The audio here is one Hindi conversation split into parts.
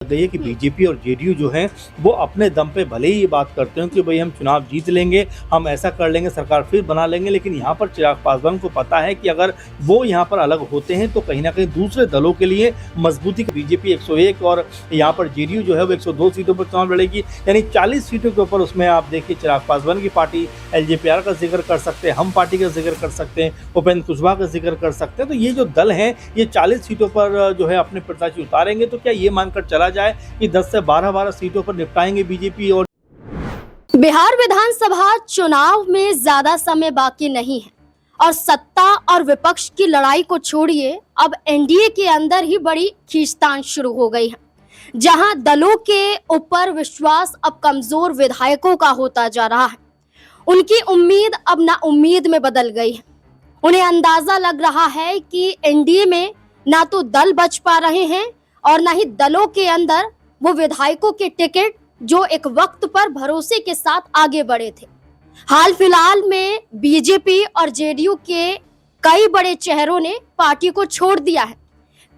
गई है कि बीजेपी और जेडीयू जो है वो अपने दम पे भले ही ये बात करते हैं कि भाई हम चुनाव जीत लेंगे, हम ऐसा कर लेंगे, सरकार फिर बना लेंगे, लेकिन यहाँ पर चिराग पासवान को पता है कि अगर वो यहाँ पर अलग होते हैं तो कहीं ना कहीं दूसरे दलों के लिए मजबूती की बीजेपी 101 और यहाँ पर जेडीयू जो है वो 102 सीटों पर चुनाव लड़ेगी, यानी 40 सीटों के ऊपर। उसमें आप देखिए चिराग पासवान की पार्टी एलजेपीआर का जिक्र कर सकते हैं, हम पार्टी का जिक्र कर सकते हैं, उपेंद्र कुशवाहा का जिक्र कर सकते हैं। तो ये जो दल हैं ये 40 सीटों पर जो है अपने प्रत्याशी उतारेंगे। तो क्या ये मानकर चला जाए कि 10 से 12 सीटों पर निपटाएंगे बीजेपी और बिहार विधानसभा चुनाव में ज्यादा समय बाकी नहीं है और सत्ता और विपक्ष की लड़ाई को छोड़िए अब एनडीए के अंदर ही बड़ी खींचतान शुरू हो गई है, जहां दलों के ऊपर विश्वास अब कमजोर विधायकों का होता जा रहा है। उनकी उम्मीद अब ना उम्मीद में बदल गई है। उन्हें अंदाजा लग रहा है कि एनडीए में ना तो दल बच पा रहे हैं और ना ही दलों के अंदर वो विधायकों के टिकट जो एक वक्त पर भरोसे के साथ आगे बढ़े थे। हाल फिलहाल में बीजेपी और जेडीयू के कई बड़े चेहरों ने पार्टी को छोड़ दिया है।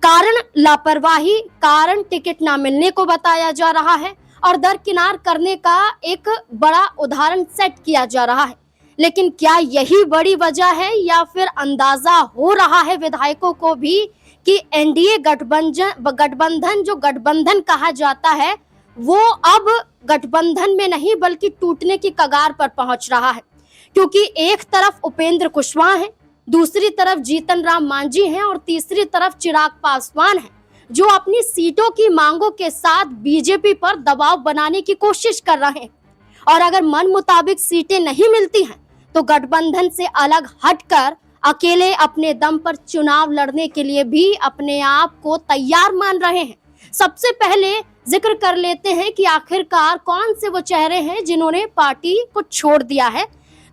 कारण लापरवाही, कारण टिकट ना मिलने को बताया जा रहा है और दरकिनार करने का एक बड़ा उदाहरण सेट किया जा रहा है। लेकिन क्या यही बड़ी वजह है या फिर अंदाजा हो रहा है विधायकों को भी कि एनडीए गठबंधन जो गठबंधन कहा जाता है वो अब गठबंधन में नहीं बल्कि टूटने की कगार पर पहुंच रहा है, क्योंकि एक तरफ उपेंद्र कुशवाहा है, दूसरी तरफ जीतन राम मांझी हैं और तीसरी तरफ चिराग पासवान है, जो अपनी सीटों की मांगों के साथ बीजेपी पर दबाव बनाने की कोशिश कर रहे हैं। और अगर मन मुताबिक सीटें नहीं मिलती हैं तो गठबंधन से अलग हटकर अकेले अपने दम पर चुनाव लड़ने के लिए भी अपने आप को तैयार मान रहे हैं। सबसे पहले जिक्र कर लेते हैं कि आखिरकार कौन से वो चेहरे हैं जिन्होंने पार्टी को छोड़ दिया है।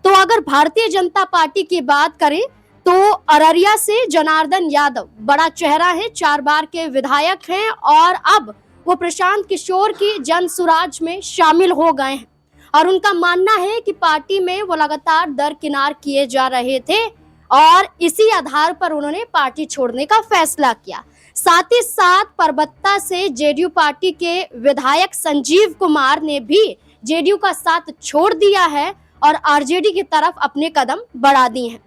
तो अगर भारतीय जनता पार्टी की बात करें तो अररिया से जनार्दन यादव बड़ा चेहरा है, 4 बार के विधायक हैं और अब वो प्रशांत किशोर की जन सुराज में शामिल हो गए हैं। और उनका मानना है कि पार्टी में वो लगातार दरकिनार किए जा रहे थे और इसी आधार पर उन्होंने पार्टी छोड़ने का फैसला किया। साथ ही साथ परबत्ता से जेडीयू पार्टी के विधायक संजीव कुमार ने भी जेडीयू का साथ छोड़ दिया है और आरजेडी की तरफ अपने कदम बढ़ा दिए हैं।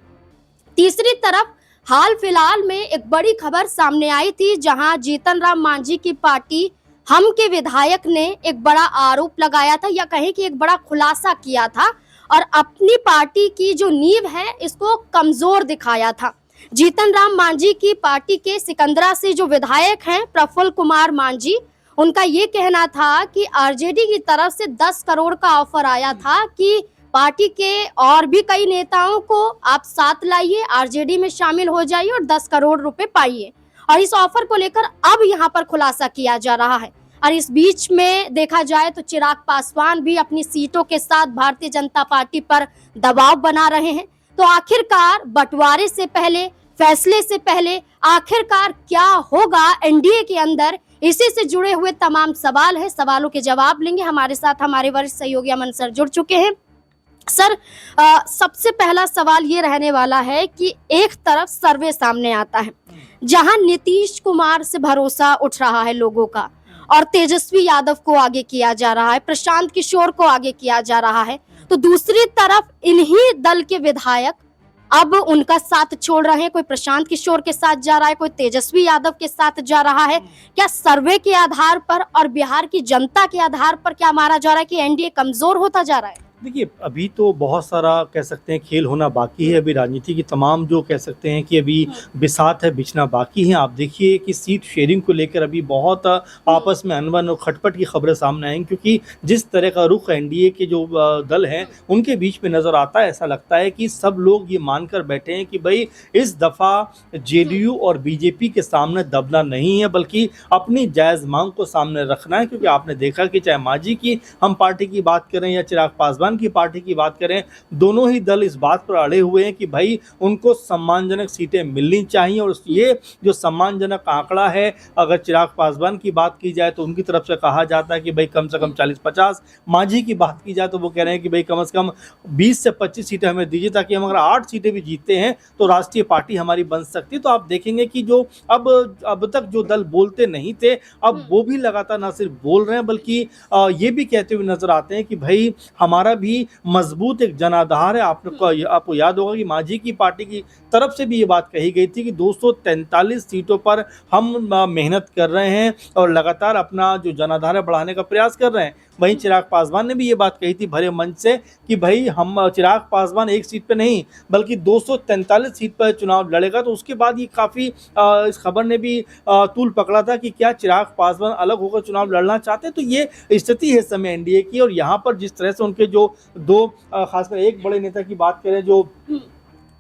तीसरी तरफ हाल फिलहाल में एक बड़ी खबर सामने आई थी, जहां जीतन राम मांझी की पार्टी हम के विधायक ने एक बड़ा आरोप लगाया था या कहें कि एक बड़ा खुलासा किया था और अपनी पार्टी की जो नींव है इसको कमजोर दिखाया था। जीतन राम मांझी की पार्टी के सिकंदरा से जो विधायक हैं प्रफुल्ल कुमार मांझी, उनका ये कहना था कि आरजेडी की तरफ से 10 करोड़ का ऑफर आया था कि पार्टी के और भी कई नेताओं को आप साथ लाइए, आरजेडी में शामिल हो जाइए और 10 करोड़ रुपए पाइए। और इस ऑफर को लेकर अब यहाँ पर खुलासा किया जा रहा है। और इस बीच में देखा जाए तो चिराग पासवान भी अपनी सीटों के साथ भारतीय जनता पार्टी पर दबाव बना रहे हैं। तो आखिरकार बंटवारे से पहले, फैसले से पहले आखिरकार क्या होगा एनडीए के अंदर, इसी से जुड़े हुए तमाम सवाल है। सवालों के जवाब लेंगे। हमारे साथ हमारे वरिष्ठ सहयोगी अमन सर जुड़ चुके हैं। सर, सबसे पहला सवाल ये रहने वाला है कि एक तरफ सर्वे सामने आता है जहां नीतीश कुमार से भरोसा उठ रहा है लोगों का और तेजस्वी यादव को आगे किया जा रहा है, प्रशांत किशोर को आगे किया जा रहा है, तो दूसरी तरफ इन्हीं दल के विधायक अब उनका साथ छोड़ रहे हैं। कोई प्रशांत किशोर के साथ जा रहा है, कोई तेजस्वी यादव के साथ जा रहा है। क्या सर्वे के आधार पर और बिहार की जनता के आधार पर क्या माना जा रहा है कि एनडीए कमजोर होता जा रहा है? देखिए, अभी तो बहुत सारा कह सकते हैं खेल होना बाकी है। अभी राजनीति की तमाम जो कह सकते हैं कि अभी बिसात है, बिछना बाकी है। आप देखिए कि सीट शेयरिंग को लेकर अभी बहुत आपस में अनबन और खटपट की खबरें सामने आएंगी, क्योंकि जिस तरह का रुख एनडीए के जो दल हैं उनके बीच में नज़र आता है। ऐसा लगता है कि सब लोग ये मानकर बैठे हैं कि भाई इस दफ़ा जेडीयू और बीजेपी के सामने दबना नहीं है, बल्कि अपनी जायज़ मांग को सामने रखना है। क्योंकि आपने देखा कि चाहे मांझी की हम पार्टी की बात करें या चिराग पासवान पासवान की पार्टी की बात करें, दोनों ही दल इस बात पर अड़े हुए हैं कि भाई उनको सम्मानजनक सीटें मिलनी चाहिए। और ये जो सम्मानजनक आंकड़ा है, अगर चिराग पासवान की बात की जाए तो उनकी तरफ से कहा जाता है कि भाई कम से कम 40-50, मांझी की बात की जाए तो वो कह रहे हैं कि भाई कम से कम 20 से 25 सीटें हमें दीजिए, ताकि हम अगर 8 सीटें भी जीतते हैं तो राष्ट्रीय पार्टी हमारी बन सकती है। तो आप देखेंगे कि जो अब तक जो दल बोलते नहीं थे, अब वो भी लगातार न सिर्फ बोल रहे हैं बल्कि ये भी कहते हुए नजर आते हैं कि भाई हमारा भी मजबूत एक जनाधार है। आपको याद होगा कि मांझी की पार्टी की तरफ से भी ये बात कही गई थी कि 243 सीटों पर हम मेहनत कर रहे हैं और लगातार अपना जो जनाधार है बढ़ाने का प्रयास कर रहे हैं। वहीं चिराग पासवान ने भी ये बात कही थी भरे मंच से कि भाई हम चिराग पासवान एक सीट पे नहीं बल्कि 243 सीट पर चुनाव लड़ेगा। तो उसके बाद ये काफ़ी इस खबर ने भी तूल पकड़ा था कि क्या चिराग पासवान अलग होकर चुनाव लड़ना चाहते हैं। तो ये स्थिति है इस समय एनडीए की। और यहाँ पर जिस तरह से उनके जो दो खासकर एक बड़े नेता की बात करें जो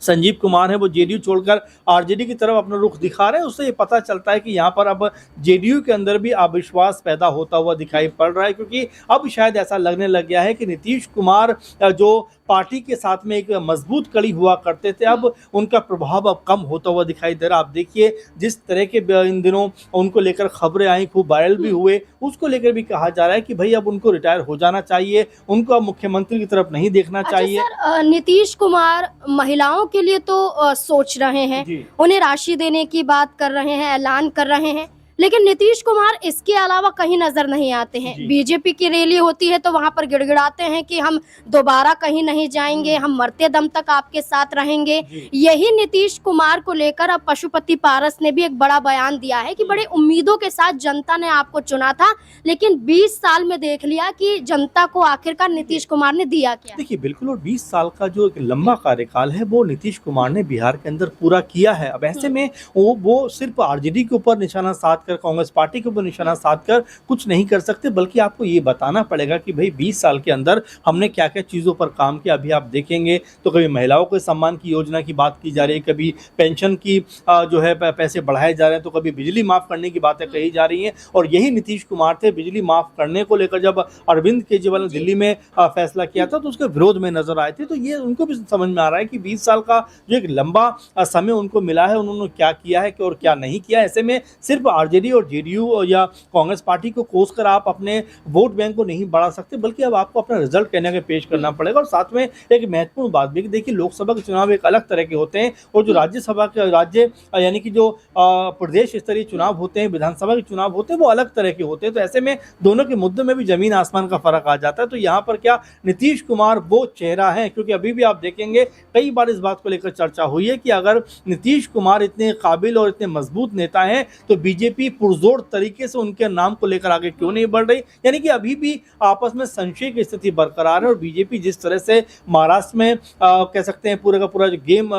संजीव कुमार है, वो जेडीयू छोड़कर आरजेडी की तरफ अपना रुख दिखा रहे हैं, उससे ये पता चलता है कि यहाँ पर अब जेडीयू के अंदर भी अविश्वास पैदा होता हुआ दिखाई पड़ रहा है। क्योंकि अब शायद ऐसा लगने लग गया है कि नीतीश कुमार जो पार्टी के साथ में एक मजबूत कड़ी हुआ करते थे, अब उनका प्रभाव अब कम होता हुआ दिखाई दे रहा। आप देखिए जिस तरह के इन दिनों उनको लेकर खबरें आई, खूब वायरल भी हुए, उसको लेकर भी कहा जा रहा है कि भाई अब उनको रिटायर हो जाना चाहिए, उनको अब मुख्यमंत्री की तरफ नहीं देखना चाहिए। सर, नीतीश कुमार महिलाओं के लिए तो सोच रहे हैं, उन्हें राशि देने की बात कर रहे हैं, ऐलान कर रहे हैं, लेकिन नीतीश कुमार इसके अलावा कहीं नजर नहीं आते हैं। बीजेपी की रैली होती है तो वहां पर गिड़गिड़ाते हैं कि हम दोबारा कहीं नहीं जाएंगे, हम मरते दम तक आपके साथ रहेंगे। यही नीतीश कुमार को लेकर अब पशुपति पारस ने भी एक बड़ा बयान दिया है कि बड़ी उम्मीदों के साथ जनता ने आपको चुना था, लेकिन 20 साल में देख लिया कि जनता को आखिरकार नीतीश कुमार ने दिया क्या। देखिए बिल्कुल, और 20 साल का जो एक लंबा कार्यकाल है वो नीतीश कुमार ने बिहार के अंदर पूरा किया है। अब ऐसे में वो सिर्फ आरजेडी के ऊपर निशाना साध कर, कांग्रेस पार्टी के ऊपर निशाना साध कर कुछ नहीं कर सकते, बल्कि आपको ये बताना पड़ेगा कि भाई 20 साल के अंदर हमने क्या क्या चीज़ों पर काम किया। अभी आप देखेंगे तो कभी महिलाओं के सम्मान की योजना की बात की जा रही है, कभी पेंशन की जो है पैसे बढ़ाए जा रहे हैं, तो कभी बिजली माफ़ करने की बातें कही जा रही हैं। और यही नीतीश कुमार थे, बिजली माफ़ करने को लेकर जब अरविंद केजरीवाल ने दिल्ली में फैसला किया था तो उसके विरोध में नजर आए थे। तो ये उनको भी समझ में आ रहा है कि 20 साल का जो एक लंबा समय उनको मिला है, उन्होंने क्या किया है और क्या नहीं किया। ऐसे में सिर्फ आरजेडी और जेडीयू या कांग्रेस पार्टी को कोसकर आप अपने वोट बैंक को नहीं बढ़ा सकते, बल्कि अब आपको अपना रिजल्ट कहने के पेश करना पड़ेगा। और साथ में एक महत्वपूर्ण बात भी, देखिए लोकसभा के चुनाव एक अलग तरह के होते हैं और जो राज्यसभा के यानी कि जो प्रदेश स्तरीय चुनाव होते हैं, विधानसभा के चुनाव होते हैं, वो अलग तरह के होते हैं। तो ऐसे में दोनों के मुद्दों में भी जमीन आसमान का फर्क आ जाता है। तो यहाँ पर क्या नीतीश कुमार वो चेहरा है, क्योंकि अभी भी आप देखेंगे कई बार इस बात को लेकर चर्चा हुई है कि अगर नीतीश कुमार इतने काबिल और इतने मजबूत नेता हैं तो बीजेपी पुरजोर तरीके से उनके नाम को लेकर आगे क्यों नहीं बढ़ रही। यानी कि अभी भी आपस में संशय की स्थिति बरकरार है। और बीजेपी जिस तरह से महाराष्ट्र में कह सकते हैं पूरा का पूरा जो गेम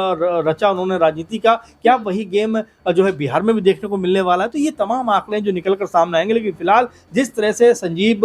रचा उन्होंने राजनीति का, क्या वही गेम जो है बिहार में भी देखने को मिलने वाला है। तो ये तमाम आंकड़े जो निकल कर सामने आएंगे, लेकिन फिलहाल जिस तरह से संजीव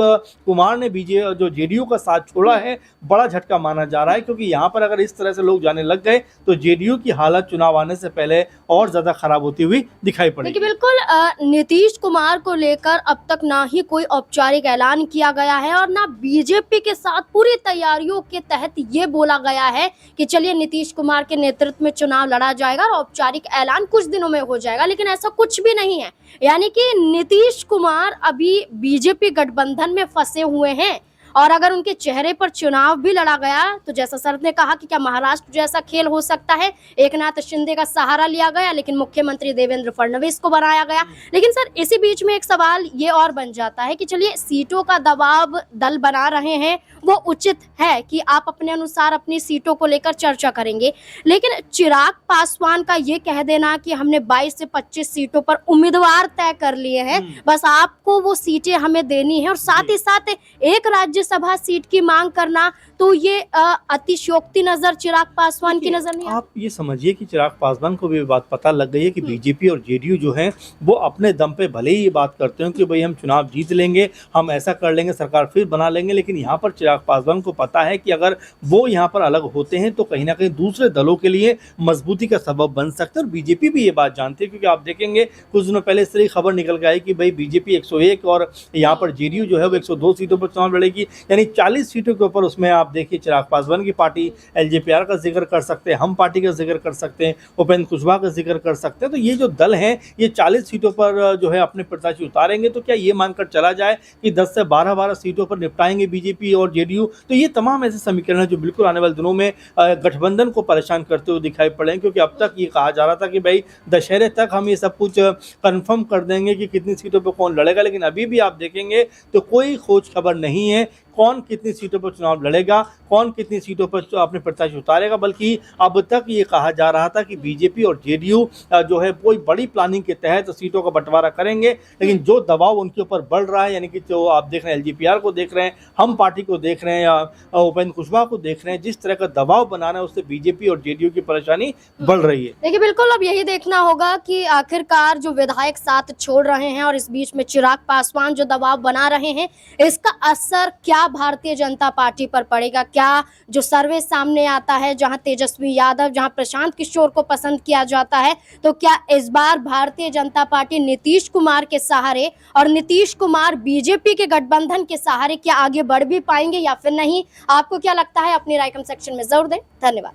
कुमार ने जो जेडीयू का साथ छोड़ा है, बड़ा झटका माना जा रहा है। क्योंकि यहाँ पर अगर इस तरह से लोग जाने लग गए तो जेडीयू की हालत चुनाव आने से पहले और ज्यादा खराब होती हुई दिखाई पड़ेगी। बिल्कुल, नीतीश कुमार को लेकर अब तक ना ही कोई औपचारिक ऐलान किया गया है और ना बीजेपी के साथ पूरी तैयारियों के तहत ये बोला गया है कि चलिए नीतीश कुमार के नेतृत्व में चुनाव लड़ा जाएगा और औपचारिक ऐलान कुछ दिनों में हो जाएगा, लेकिन ऐसा कुछ भी नहीं है। यानी कि नीतीश कुमार अभी बीजेपी गठबंधन में फंसे हुए हैं और अगर उनके चेहरे पर चुनाव भी लड़ा गया तो जैसा सर ने कहा कि क्या महाराष्ट्र जैसा खेल हो सकता है, एकनाथ शिंदे का सहारा लिया गया लेकिन मुख्यमंत्री देवेंद्र फडणवीस को बनाया गया। लेकिन सर इसी बीच में एक सवाल ये और बन जाता है कि चलिए सीटों का दबाव दल बना रहे हैं, वो उचित है कि आप अपने अनुसार अपनी सीटों को लेकर चर्चा करेंगे, लेकिन चिराग पासवान का ये कह देना कि हमने 22 से 25 सीटों पर उम्मीदवार तय कर लिए हैं, बस आपको वो सीटें हमें देनी है और साथ ही साथ एक राज्यसभा सीट की मांग करना, तो ये अतिशयोक्ति नजर चिराग पासवान की नजर नहीं। आप ये समझिए कि चिराग पासवान को भी बात पता लग गई है कि बीजेपी और जेडीयू जो है वो अपने दम पे भले ही ये बात करते हैं कि भाई हम चुनाव जीत लेंगे, हम ऐसा कर लेंगे, सरकार फिर बना लेंगे, लेकिन यहाँ पर चिराग पासवान को पता है कि अगर वो यहाँ पर अलग होते हैं तो कहीं ना कहीं दूसरे दलों के लिए मजबूती का सबब बन सकते हैं। और बीजेपी भी ये बात जानती है, क्योंकि आप देखेंगे कुछ दिनों पहले इस तरह की खबर निकल के आई कि भाई बीजेपी 101 और यहाँ पर जेडीयू जो है वो 102 सीटों पर चुनाव लड़ेगी, यानी 40 सीटों के ऊपर उसमें आप आप देखिए चिराग पासवान की पार्टी एलजेपीआर का जिक्र कर सकते हैं, हम पार्टी का जिक्र कर सकते हैं, उपेंद्र कुशवाहा का जिक्र कर सकते हैं। तो ये जो दल हैं ये 40 सीटों पर जो है अपने प्रत्याशी उतारेंगे। तो क्या ये मानकर चला जाए कि 10 से 12 सीटों पर निपटाएंगे बीजेपी और जेडीयू? तो ये तमाम ऐसे समीकरण हैं जो बिल्कुल आने वाले दिनों में गठबंधन को परेशान करते हुए दिखाई पड़े, क्योंकि अब तक ये कहा जा रहा था कि भाई दशहरे तक हम ये सब कुछ कंफर्म कर देंगे कि कितनी सीटों पर कौन लड़ेगा, लेकिन अभी भी आप देखेंगे तो कोई खोज खबर नहीं है कौन कितनी सीटों पर चुनाव लड़ेगा, कौन कितनी सीटों पर अपने प्रत्याशी उतारेगा। बल्कि अब तक ये कहा जा रहा था कि बीजेपी और जेडीयू जो है कोई बड़ी प्लानिंग के तहत सीटों का बंटवारा करेंगे, लेकिन जो दबाव उनके ऊपर बढ़ रहा है, यानी कि जो आप देख रहे हैं एलजेपीआर को देख रहे हैं, हम पार्टी को देख रहे हैं या उपेंद्र कुशवाहा को देख रहे हैं, जिस तरह का दबाव बनाना है उससे बीजेपी और जेडीयू की परेशानी बढ़ रही है। देखिए बिल्कुल अब यही देखना होगा कि आखिरकार जो विधायक साथ छोड़ रहे हैं और इस बीच में चिराग पासवान जो दबाव बना रहे हैं, इसका असर क्या भारतीय जनता पार्टी पर पड़ेगा। क्या जो सर्वे सामने आता है जहां तेजस्वी यादव, जहां प्रशांत किशोर को पसंद किया जाता है, तो क्या इस बार भारतीय जनता पार्टी नीतीश कुमार के सहारे और नीतीश कुमार बीजेपी के गठबंधन के सहारे क्या आगे बढ़ भी पाएंगे या फिर नहीं? आपको क्या लगता है? अपनी राय कमेंट सेक्शन में जरूर दें। धन्यवाद।